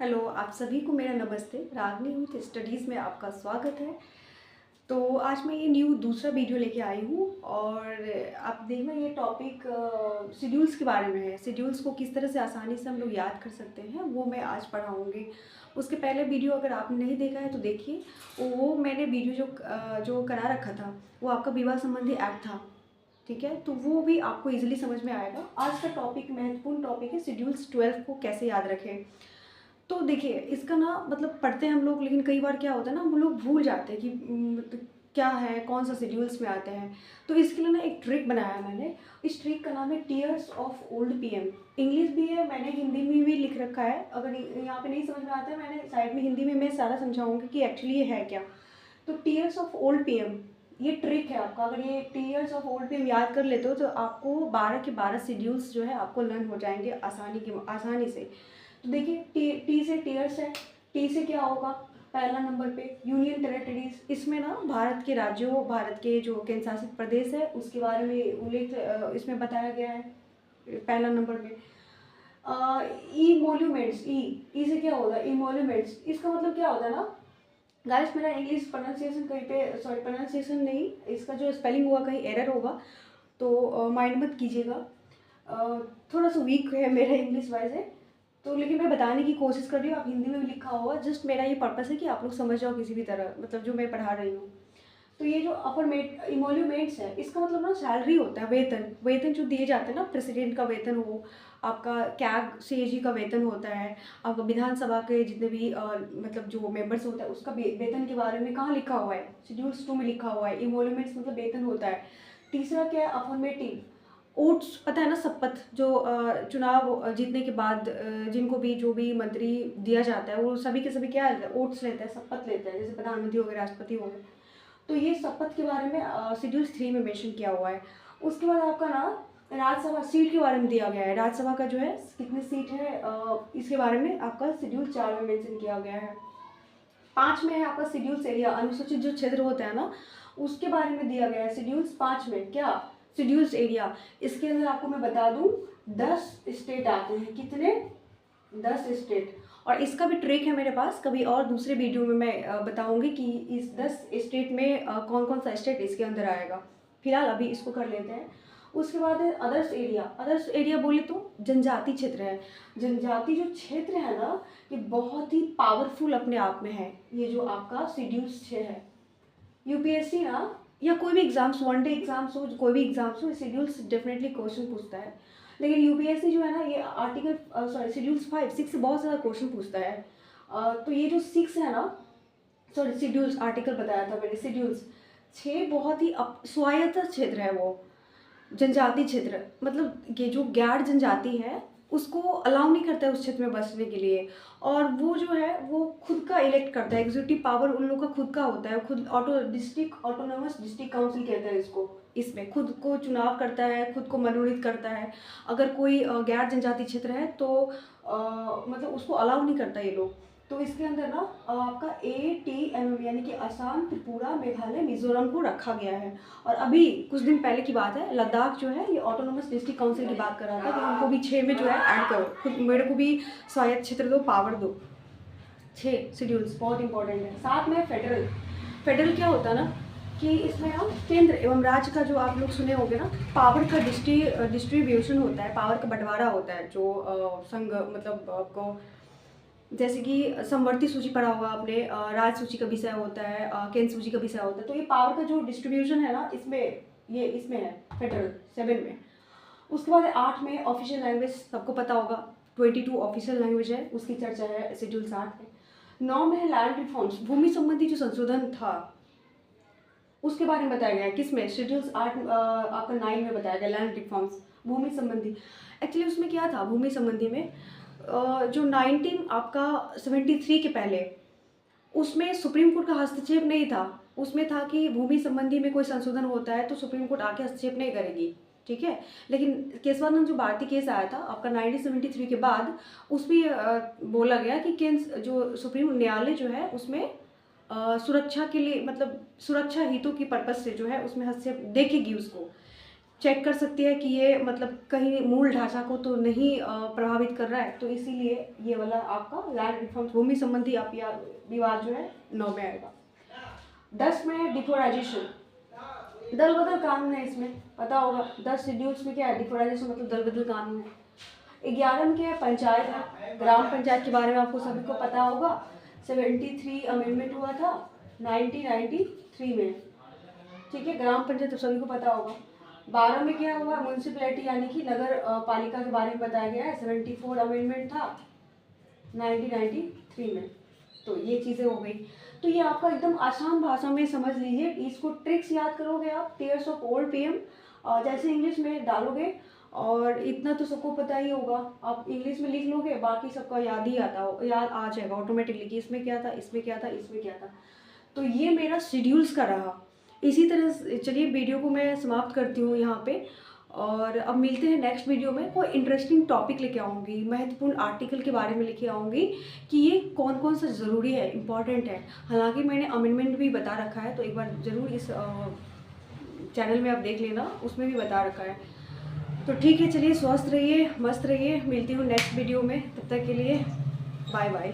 Hello, आप सभी को मेरा नमस्ते। रागनी विथ स्टडीज़ में आपका स्वागत है। तो आज मैं ये दूसरा वीडियो लेके आई हूँ और आप देखना ये टॉपिक शेड्यूल्स के बारे में है। शेड्यूल्स को किस तरह से आसानी से हम लोग याद कर सकते हैं वो मैं आज पढ़ाऊँगी। उसके पहले वीडियो अगर आपने नहीं देखा है तो देखिए, वो मैंने वीडियो जो करा रखा था वो आपका विवाह संबंधी एक्ट था। ठीक है, तो वो भी आपको इजीली समझ में आएगा। आज का टॉपिक महत्वपूर्ण टॉपिक है, शेड्यूल्स 12 को कैसे याद रखें। तो देखिए, इसका ना मतलब पढ़ते हैं हम लोग, लेकिन कई बार क्या होता है ना, हम लोग भूल जाते हैं कि मतलब क्या है, कौन सा शेड्यूल्स में आते हैं। तो इसके लिए ना एक ट्रिक बनाया मैंने। इस ट्रिक का नाम है tears of old PM. English भी है, मैंने हिंदी में भी लिख रखा है। अगर यहाँ पे नहीं समझ में आता है, मैंने साइड में हिंदी में मैं सारा समझाऊंगी कि एक्चुअली ये है क्या। तो टीयर्स ऑफ ओल्ड पीएम ये ट्रिक है आपका। अगर ये टीयर्स ऑफ ओल्ड पीएम याद कर लेते हो तो आपको 12 के 12 शेड्यूल्स जो है आपको लर्न हो जाएंगे आसानी से। तो देखिए, टी से टीयर्स है। टी से क्या होगा, पहला नंबर पे यूनियन टेरेटरीज। इसमें ना भारत के राज्यों, भारत के जो केंद्र शासित प्रदेश है उसके बारे में उल्लेख इसमें बताया गया है पहला नंबर पे। ई मोन्यूमेंट्स, ई से क्या होगा, इमोल्यूमेंट्स। इसका मतलब क्या होता है ना गाइस, मेरा इंग्लिश प्रोनाउंसिएशन कहीं पे, सॉरी प्रोनाउंसिएशन नहीं, इसका जो स्पेलिंग होगा कहीं एरर होगा तो माइंड मत कीजिएगा। थोड़ा सा वीक है मेरा इंग्लिश वाइज है तो, लेकिन मैं बताने की कोशिश कर रही हूँ। आप हिंदी में भी लिखा होगा, जस्ट मेरा ये पर्पस है कि आप लोग समझ जाओ किसी भी तरह, मतलब जो मैं पढ़ा रही हूँ। तो ये जो अफर्मेट इमोल्यूमेंट्स है, इसका मतलब ना सैलरी होता है, वेतन। वेतन जो दिए जाते हैं ना, प्रेसिडेंट का वेतन हो, आपका कैग सीएजी का वेतन होता है, आपका विधानसभा के जितने भी मतलब जो मेंबर्स होता है उसका वेतन के बारे में कहाँ लिखा हुआ है, शेड्यूल्स 2 में लिखा हुआ है। इमोल्यूमेंट्स मतलब वेतन होता है। तीसरा क्या है, अफर्मेटिव ओट्स। पता है ना, शपथ जो चुनाव जीतने के बाद जिनको भी जो भी मंत्री दिया जाता है वो सभी के सभी क्या ओट्स लेते हैं, शपथ लेते हैं, जैसे प्रधानमंत्री हो गए, राष्ट्रपति हो गए। तो ये शपथ के बारे में शेड्यूल 3 में मेंशन किया हुआ है। उसके बाद आपका ना राज्यसभा सीट के बारे में दिया गया है। राज्यसभा का जो है कितनी सीट है, इसके बारे में आपका शेड्यूल 4 में मेंशन किया गया है। 5 में है आपका शेड्यूल्स एरिया, अनुसूचित जो क्षेत्र होता है ना उसके बारे में दिया गया है शेड्यूल्स 5 में। क्या, शेड्यूल्स एरिया। इसके अंदर आपको मैं बता दूं 10 स्टेट आते हैं। कितने, 10 स्टेट। और इसका भी ट्रिक है मेरे पास, कभी और दूसरे वीडियो में मैं बताऊंगी कि इस 10 स्टेट में कौन कौन सा स्टेट इसके अंदर आएगा। फिलहाल अभी इसको कर लेते हैं। उसके बाद है अदर्स एरिया। अदर्स एरिया बोले तो जनजाति क्षेत्र है। जनजाति जो क्षेत्र है ना, ये बहुत ही पावरफुल अपने आप में है। ये जो आपका शेड्यूल्स 6 है, यूपीएससी ना या कोई भी एग्जाम्स, वन डे एग्जाम्स हो, कोई भी एग्जाम्स हो, शेड्यूल्स डेफिनेटली क्वेश्चन पूछता है। लेकिन यूपीएससी जो है ना, ये आर्टिकल सॉरी शेड्यूल्स 5 6 से बहुत ज़्यादा क्वेश्चन पूछता है। तो ये जो 6 है ना, सॉरी शेड्यूल्स, आर्टिकल बताया था मैंने, शेड्यूल्स 6 बहुत ही स्वायत्त क्षेत्र है वो। जनजाति क्षेत्र मतलब ये जो गैर जनजाति है उसको अलाउ नहीं करता है उस क्षेत्र में बसने के लिए। और वो जो है वो खुद का इलेक्ट करता है, एग्जीक्यूटिव पावर उन लोगों का खुद का होता है। खुद डिस्ट्रिक्ट ऑटोनोमस डिस्ट्रिक्ट काउंसिल कहता है इसको। इसमें खुद को चुनाव करता है, खुद को मनोनीत करता है। अगर कोई गैर जनजाति क्षेत्र है तो मतलब उसको अलाउ नहीं करता ये लोग। तो इसके अंदर ना आपका ATMM यानी कि असम, त्रिपुरा, मेघालय, मिजोरम को रखा गया है। और अभी कुछ दिन पहले की बात है, लद्दाख जो है ये ऑटोनोमस डिस्ट्रिक्ट काउंसिल की बात कर रहा था कि उनको भी 6 में जो है ऐड करो, खुद मेरे को भी स्वायत्त क्षेत्र दो, पावर दो। 6 शेड्यूल्स बहुत इंपॉर्टेंट है। 7 में फेडरल। फेडरल क्या होता है ना कि इसमें हम केंद्र एवं राज्य का, जो आप लोग सुने होंगे ना, पावर का डिस्ट्रीब्यूशन होता है, पावर का बंटवारा होता है। जो संघ मतलब आपको जैसे कि समवर्ती सूची पढ़ा होगा आपने, राज्य सूची का विषय होता है, केंद्र सूची का विषय होता है। तो ये पावर का जो डिस्ट्रीब्यूशन है ना, ये इसमें है फेडरल 7 में। उसके बाद 8 में ऑफिशियल लैंग्वेज, सबको पता होगा 22 ऑफिशियल लैंग्वेज है, उसकी चर्चा है शेड्यूल 7 में। 9 में है लैंड रिफॉर्म्स, भूमि संबंधी जो संशोधन था उसके बारे में बताया गया है। किसमें, शेड्यूल्स 8 आपका 9 में बताया गया लैंड रिफॉर्म्स, भूमि संबंधी। एक्चुअली उसमें क्या था भूमि संबंधी में, जो 1973 के पहले उसमें सुप्रीम कोर्ट का हस्तक्षेप नहीं था। उसमें था कि भूमि संबंधी में कोई संशोधन होता है तो सुप्रीम कोर्ट आके हस्तक्षेप नहीं करेगी, ठीक है। लेकिन केशवानंद जो भारतीय केस आया था आपका 1973 के बाद, उसमें बोला गया कि केंद्र जो सुप्रीम न्यायालय जो है उसमें सुरक्षा के लिए, मतलब सुरक्षा हितों की पर्पज से जो है उसमें हस्तक्षेप देखेगी उसको। चेक कर सकती है कि ये मतलब कहीं मूल ढांचा को तो नहीं प्रभावित कर रहा है। तो इसीलिए ये वाला आपका लैंड रिफॉर्म भूमि संबंधी आप या विवाद जो है 9 में आएगा। 10 में डिफोराइजेशन, दल बदल कानून है, इसमें पता होगा 10 शेड्यूल्स में क्या है, डिफोराइजेशन मतलब दल बदल कानून है। 11 में क्या है, पंचायत है, ग्राम पंचायत के बारे में आपको सभी को पता होगा। 73 अमेंडमेंट हुआ था 1993 में, ठीक है, ग्राम पंचायत तो सभी को पता होगा। 12 में क्या हुआ, म्यूनसिपैलिटी यानी कि नगर पालिका के बारे में बताया गया है, 74 अमेंडमेंट था 1993 में। तो ये चीज़ें हो गई। तो ये आपका एकदम आसान भाषा में समझ लीजिए, इसको ट्रिक्स याद करोगे आप, टेयर्स ऑफ ओल्ड पीएम जैसे इंग्लिश में डालोगे, और इतना तो सबको पता ही होगा, आप इंग्लिश में लिख लोगे, बाकी सबका याद ही आता हो, याद आ जाएगा ऑटोमेटिकली कि इसमें क्या था, इसमें क्या था, इसमें क्या था। तो ये मेरा शेड्यूल्स का रहा। इसी तरह चलिए वीडियो को मैं समाप्त करती हूँ यहाँ पे, और अब मिलते हैं नेक्स्ट वीडियो में। कोई इंटरेस्टिंग टॉपिक लेके आऊँगी, महत्वपूर्ण आर्टिकल के बारे में लेके आऊँगी कि ये कौन कौन सा ज़रूरी है, इम्पॉर्टेंट है। हालांकि मैंने अमेंडमेंट भी बता रखा है, तो एक बार ज़रूर इस चैनल में आप देख लेना, उसमें भी बता रखा है। तो ठीक है, चलिए स्वस्थ रहिए, मस्त रहिए, मिलती हूँ नेक्स्ट वीडियो में, तब तक के लिए बाय बाय।